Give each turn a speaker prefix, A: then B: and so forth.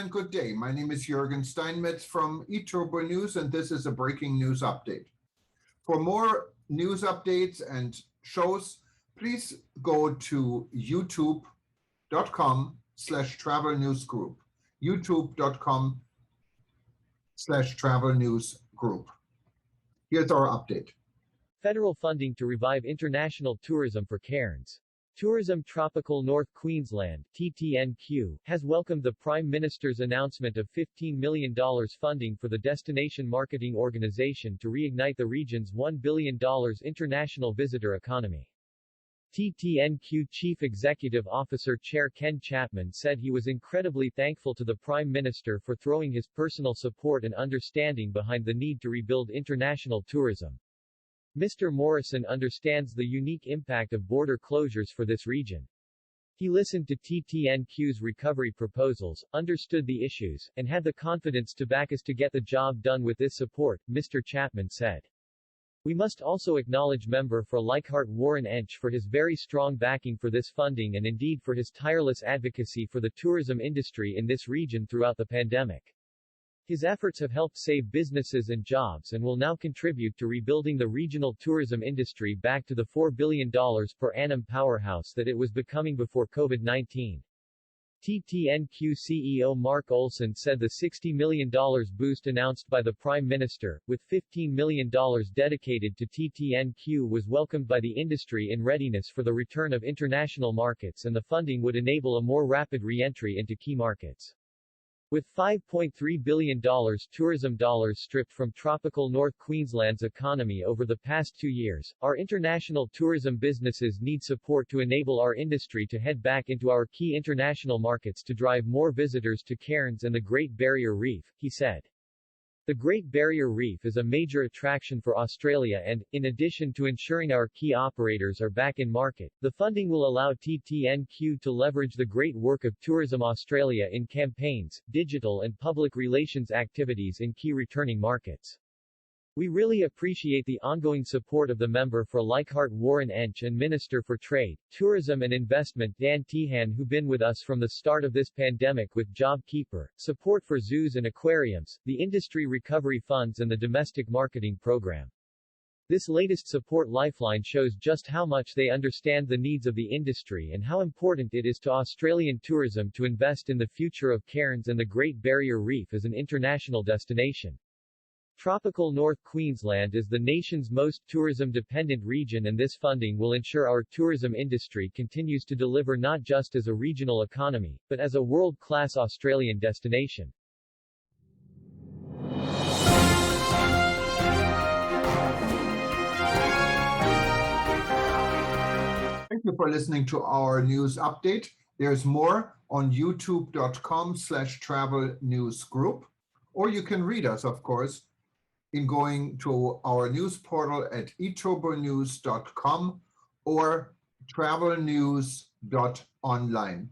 A: and good day. My name is Jürgen Steinmetz from eTurboNews, and this is a breaking news update. For more news updates and shows, please go to youtube.com/travel news group, youtube.com/travel news group. Here's our update.
B: Federal funding to revive international tourism for Cairns. Tourism Tropical North Queensland (TTNQ) has welcomed the Prime Minister's announcement of $15 million funding for the Destination Marketing Organization to reignite the region's $1 billion international visitor economy. TTNQ Chief Executive Officer Chair Ken Chapman said he was incredibly thankful to the Prime Minister for throwing his personal support and understanding behind the need to rebuild international tourism. Mr. Morrison understands the unique impact of border closures for this region. He listened to TTNQ's recovery proposals, understood the issues, and had the confidence to back us to get the job done with this support, Mr. Chapman said. We must also acknowledge Member for Leichhardt Warren Entsch for his very strong backing for this funding and indeed for his tireless advocacy for the tourism industry in this region throughout the pandemic. His efforts have helped save businesses and jobs and will now contribute to rebuilding the regional tourism industry back to the $4 billion per annum powerhouse that it was becoming before COVID-19. TTNQ CEO Mark Olson said the $60 million boost announced by the Prime Minister, with $15 million dedicated to TTNQ, was welcomed by the industry in readiness for the return of international markets, and the funding would enable a more rapid re-entry into key markets. With $5.3 billion tourism dollars stripped from tropical North Queensland's economy over the past 2 years, our international tourism businesses need support to enable our industry to head back into our key international markets to drive more visitors to Cairns and the Great Barrier Reef, he said. The Great Barrier Reef is a major attraction for Australia and, in addition to ensuring our key operators are back in market, the funding will allow TTNQ to leverage the great work of Tourism Australia in campaigns, digital and public relations activities in key returning markets. We really appreciate the ongoing support of the Member for Leichhardt Warren Entsch and Minister for Trade, Tourism and Investment Dan Tehan, who've been with us from the start of this pandemic with JobKeeper, support for zoos and aquariums, the industry recovery funds and the domestic marketing program. This latest support lifeline shows just how much they understand the needs of the industry and how important it is to Australian tourism to invest in the future of Cairns and the Great Barrier Reef as an international destination. Tropical North Queensland is the nation's most tourism-dependent region, and this funding will ensure our tourism industry continues to deliver not just as a regional economy, but as a world-class Australian destination.
A: Thank you for listening to our news update. There's more on youtube.com/travel news group, or you can read us, of course, in going to our news portal at eTurboNews.com or travelnews.online.